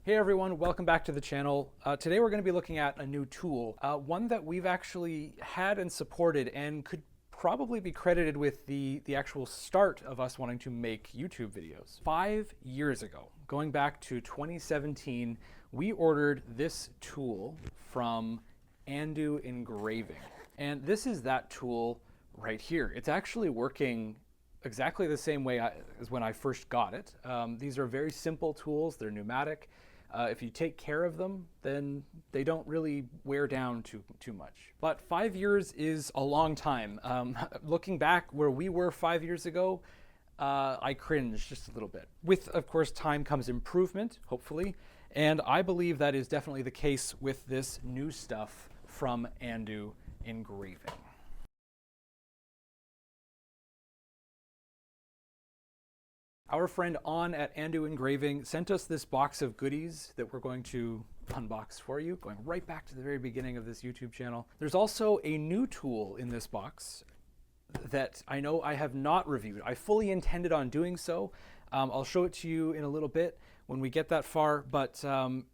Hey everyone, welcome back to the channel. Today we're going to be looking at a new tool, one that we've actually had and supported and could probably be credited with the actual start of us wanting to make YouTube videos. 5 years ago, going back to 2017, we ordered this tool from Andu Engraving. And this is that tool right here. It's actually working exactly the same way as when I first got it. These are very simple tools, they're pneumatic. If you take care of them, then they don't really wear down too much. But 5 years is a long time. Looking back where we were 5 years ago, I cringe just a little bit. With, of course, time comes improvement, hopefully, and I believe that is definitely the case with this new stuff from Andu Engraving. Our friend On at Andu Engraving sent us this box of goodies that we're going to unbox for you, going right back to the very beginning of this YouTube channel. There's also a new tool in this box that I know I have not reviewed. I fully intended on doing so. I'll show it to you in a little bit when we get that far, but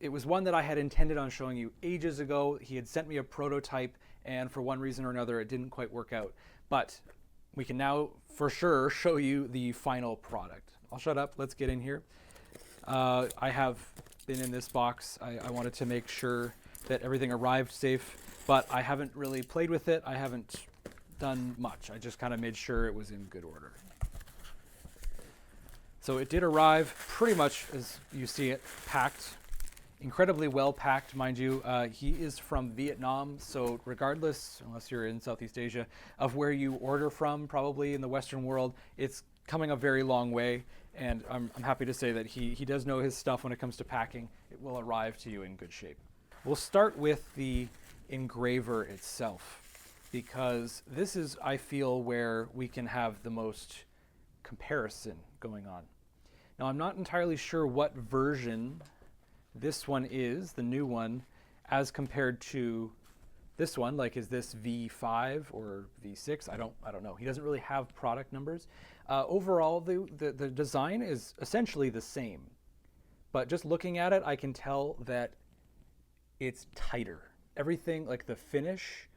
it was one that I had intended on showing you ages ago. He had sent me a prototype, and for one reason or another, it didn't quite work out. But we can now for sure show you the final product. I'll shut up, let's get in here. I have been in this box. I wanted to make sure that everything arrived safe, but I haven't really played with it. I haven't done much. I just kind of made sure it was in good order. So it did arrive pretty much as you see it, packed. Incredibly well packed, mind you. He is from Vietnam, so regardless, unless you're in Southeast Asia, of where you order from, probably in the Western world, it's coming a very long way, and I'm happy to say that he does know his stuff when it comes to packing. It will arrive to you in good shape. We'll start with the engraver itself, because this is, I feel, where we can have the most comparison going on. Now, I'm not entirely sure what version this one is, the new one, as compared to this one. Like, is this V5 or V6? I don't know. He doesn't really have product numbers. Overall, the design is essentially the same, but just looking at it, I can tell that it's tighter. Everything, like the finish,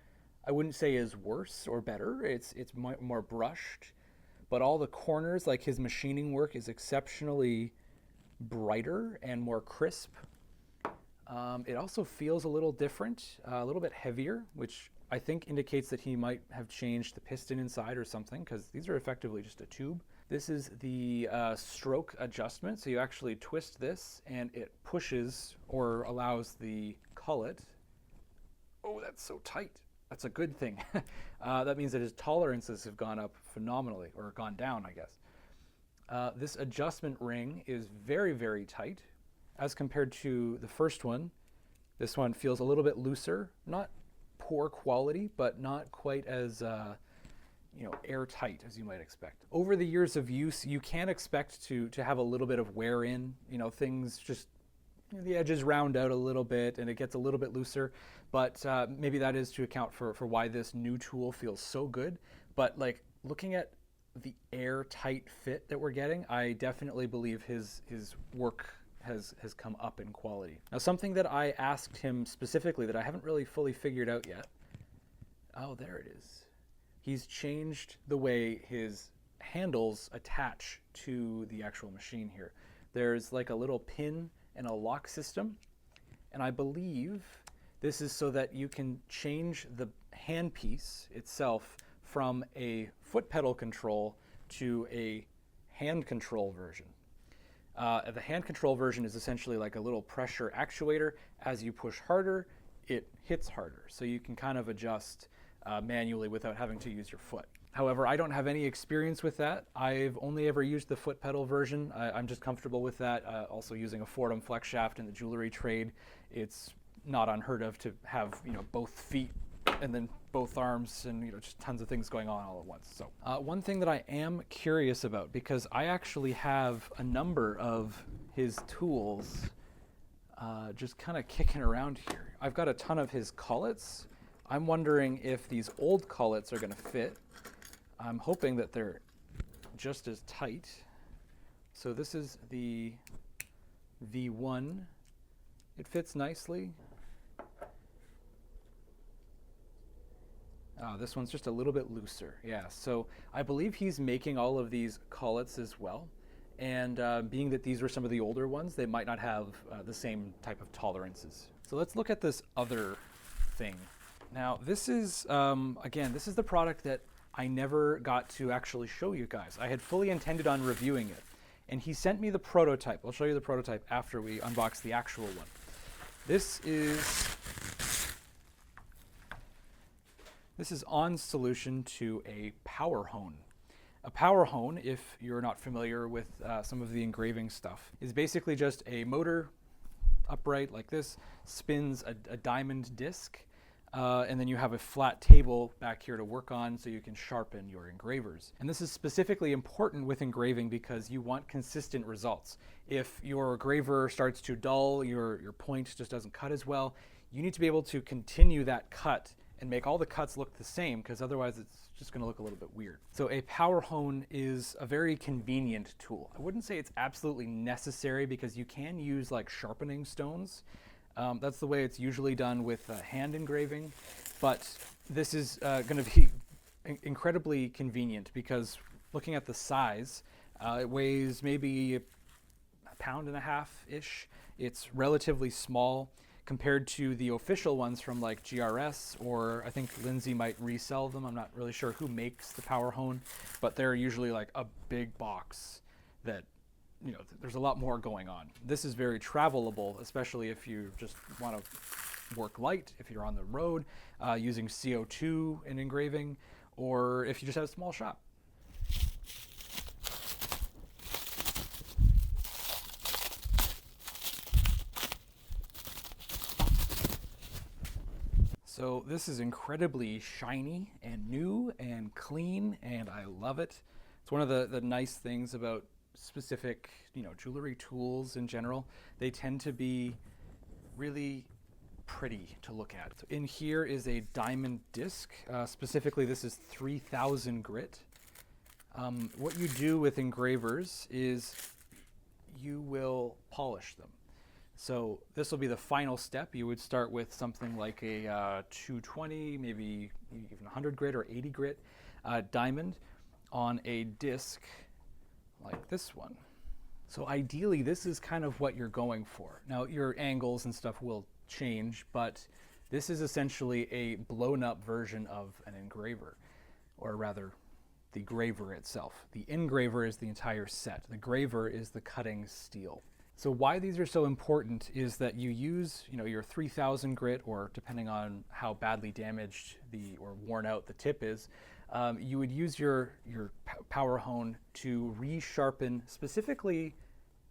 I wouldn't say is worse or better. It's more brushed, but all the corners, like his machining work, is exceptionally brighter and more crisp. It also feels a little different, a little bit heavier, which I think indicates that he might have changed the piston inside or something, because these are effectively just a tube. This is the stroke adjustment, so you actually twist this and it pushes or allows the cullet. Oh, that's so tight. That's a good thing. That means that his tolerances have gone up phenomenally, or gone down, I guess. This adjustment ring is very, very tight as compared to the first one. This one feels a little bit looser, not poor quality, but not quite as airtight as you might expect. Over the years of use, you can expect to have a little bit of wear in. Things just, the edges round out a little bit and it gets a little bit looser, but maybe that is to account for why this new tool feels so good. But like, looking at the airtight fit that we're getting, I definitely believe his work has come up in quality. Now, something that I asked him specifically that I haven't really fully figured out yet. Oh, there it is. He's changed the way his handles attach to the actual machine here. There's like a little pin and a lock system, and I believe this is so that you can change the handpiece itself from a foot pedal control to a hand control version. The hand control version is essentially like a little pressure actuator. As you push harder, it hits harder. So you can kind of adjust manually without having to use your foot. However, I don't have any experience with that. I've only ever used the foot pedal version. I'm just comfortable with that. Also using a Fordham flex shaft in the jewelry trade, it's not unheard of to have both feet and then both arms and just tons of things going on all at once. So one thing that I am curious about, because I actually have a number of his tools just kind of kicking around here. I've got a ton of his cullets. I'm wondering if these old cullets are going to fit. I'm hoping that they're just as tight. So this is the V1 It fits nicely. This one's just a little bit looser. Yeah, so I believe he's making all of these collets as well. And being that these were some of the older ones, they might not have the same type of tolerances. So let's look at this other thing. Now, this is, again, this is the product that I never got to actually show you guys. I had fully intended on reviewing it. And he sent me the prototype. I'll show you the prototype after we unbox the actual one. This is on solution to a power hone. A power hone, if you're not familiar with some of the engraving stuff, is basically just a motor upright like this, spins a diamond disc, and then you have a flat table back here to work on so you can sharpen your engravers. And this is specifically important with engraving because you want consistent results. If your engraver starts to dull, your point just doesn't cut as well, you need to be able to continue that cut and make all the cuts look the same, because otherwise it's just going to look a little bit weird. So a power hone is a very convenient tool. I wouldn't say it's absolutely necessary because you can use like sharpening stones. That's the way it's usually done with hand engraving, but this is going to be incredibly convenient because looking at the size, it weighs maybe a pound and a half-ish. It's relatively small compared to the official ones from like GRS, or I think Lindsay might resell them. I'm not really sure who makes the power hone, but they're usually like a big box that, you know, there's a lot more going on. This is very travelable, especially if you just want to work light, if you're on the road, using CO2 in engraving, or if you just have a small shop. So this is incredibly shiny and new and clean, and I love it. It's one of the nice things about specific, you know, jewelry tools in general. They tend to be really pretty to look at. So in here is a diamond disc. Specifically, this is 3000 grit. What you do with engravers is you will polish them. So this will be the final step. You would start with something like a 220, maybe even 100 grit or 80 grit diamond on a disc like this one. So ideally, this is kind of what you're going for. Now, your angles and stuff will change, but this is essentially a blown up version of an engraver, or rather, the graver itself. The engraver is the entire set. The graver is the cutting steel. So why these are so important is that you use, you know, your 3000 grit, or depending on how badly damaged or worn out the tip is, you would use your power hone to resharpen specifically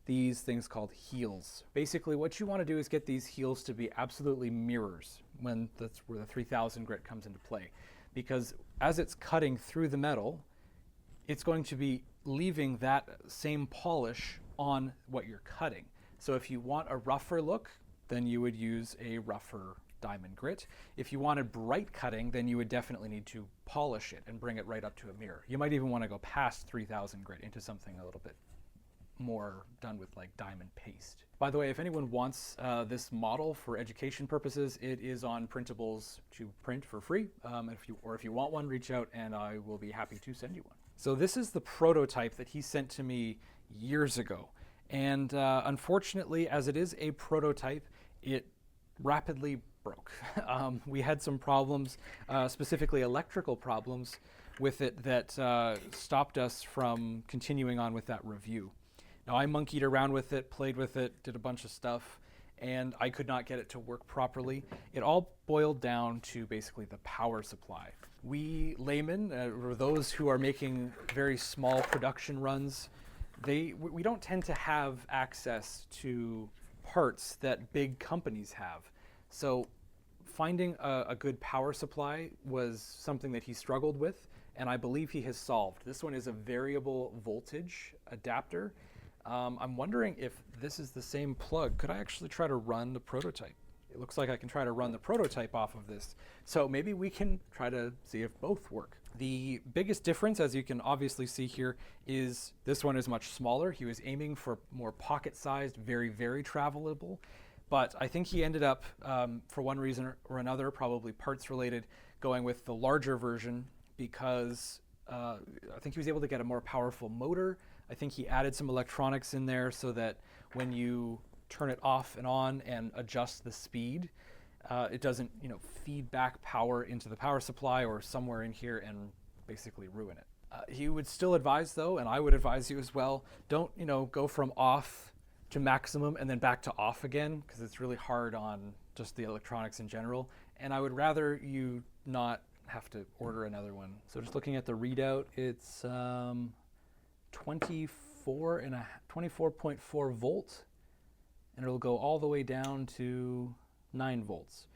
these things called heels. Basically, what you want to do is get these heels to be absolutely mirrors when that's where the 3000 grit comes into play, because as it's cutting through the metal, it's going to be leaving that same polish on what you're cutting. So if you want a rougher look, then you would use a rougher diamond grit. If you wanted bright cutting, then you would definitely need to polish it and bring it right up to a mirror. You might even want to go past 3000 grit into something a little bit more done with like diamond paste. By the way, if anyone wants this model for education purposes, it is on Printables to print for free. If you want one, reach out and I will be happy to send you one. So this is the prototype that he sent to me years ago. And unfortunately, as it is a prototype, it rapidly broke. We had some problems, specifically electrical problems with it that stopped us from continuing on with that review. Now, I monkeyed around with it, played with it, did a bunch of stuff, and I could not get it to work properly. It all boiled down to basically the power supply. We laymen, or those who are making very small production runs, we don't tend to have access to parts that big companies have. So finding a good power supply was something that he struggled with, and I believe he has solved. This one is a variable voltage adapter. I'm wondering if this is the same plug. Could I actually try to run the prototype? It looks like I can try to run the prototype off of this. So maybe we can try to see if both work. The biggest difference, as you can obviously see here, is this one is much smaller. He was aiming for more pocket-sized, very, very travelable. But I think he ended up, for one reason or another, probably parts related, going with the larger version because I think he was able to get a more powerful motor. I think he added some electronics in there so that when you turn it off and on and adjust the speed, it doesn't, feed back power into the power supply or somewhere in here and basically ruin it. He would still advise, though, and I would advise you as well, don't, go from off to maximum and then back to off again, because it's really hard on just the electronics in general. And I would rather you not have to order another one. So just looking at the readout, it's 24.4 volt, and it'll go all the way down to 9 volts.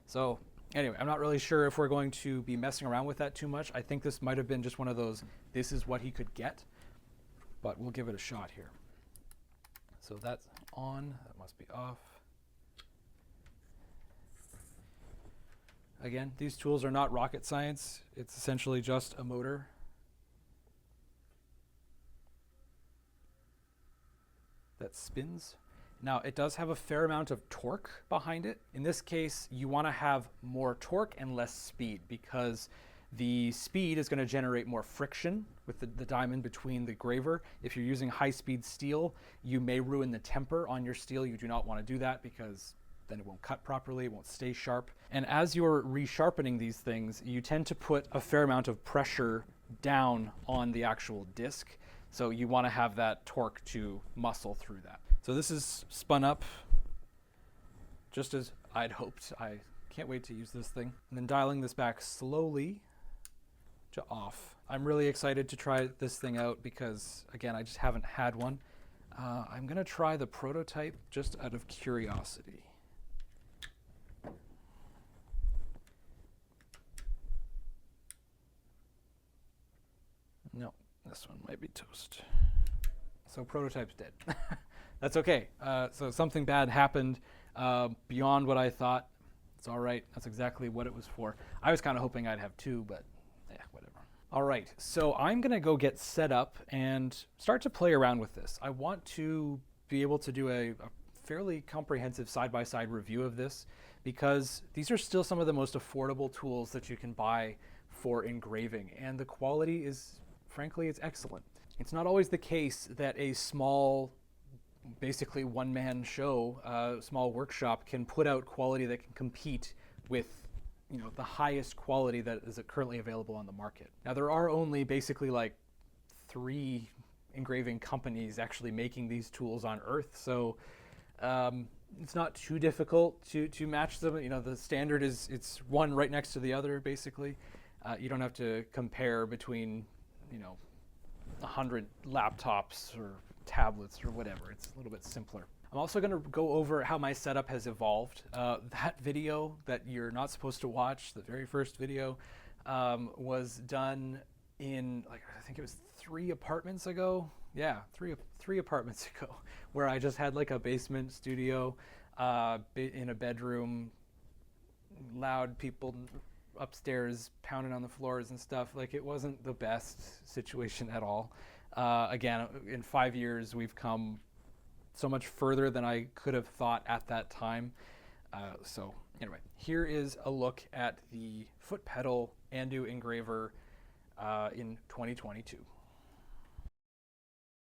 So anyway, I'm not really sure if we're going to be messing around with that too much. I think this might have been just one of those, this is what he could get, but we'll give it a shot here. So that's on, that must be off. Again, these tools are not rocket science. It's essentially just a motor. That spins. Now, it does have a fair amount of torque behind it. In this case, you want to have more torque and less speed because the speed is going to generate more friction with the diamond between the graver. If you're using high-speed steel, you may ruin the temper on your steel. You do not want to do that because then it won't cut properly, it won't stay sharp. And as you're resharpening these things, you tend to put a fair amount of pressure down on the actual disc. So you want to have that torque to muscle through that. So this is spun up just as I'd hoped. I can't wait to use this thing. And then dialing this back slowly to off. I'm really excited to try this thing out because, again, I just haven't had one. I'm going to try the prototype just out of curiosity. No, this one might be toast. So prototype's dead. That's okay. So something bad happened beyond what I thought. It's all right. That's exactly what it was for. I was kind of hoping I'd have two, but yeah, whatever. All right, so I'm going to go get set up and start to play around with this. I want to be able to do a fairly comprehensive side-by-side review of this because these are still some of the most affordable tools that you can buy for engraving, and the quality is, frankly, it's excellent. It's not always the case that a small, basically one-man show, small workshop can put out quality that can compete with the highest quality that is currently available on the market. Now, there are only basically like 3 engraving companies actually making these tools on Earth, so it's not too difficult to match them. The standard is it's one right next to the other, basically. You don't have to compare between 100 laptops or tablets or whatever. It's a little bit simpler. I'm also going to go over how my setup has evolved. That video that you're not supposed to watch, the very first video, was done in, I think it was 3 apartments ago. Yeah, three apartments ago, where I just had like a basement studio in a bedroom, loud people upstairs pounding on the floors and stuff. Like, it wasn't the best situation at all. Again, in 5 years, we've come so much further than I could have thought at that time. So anyway, here is a look at the foot pedal Andu Engraver in 2022.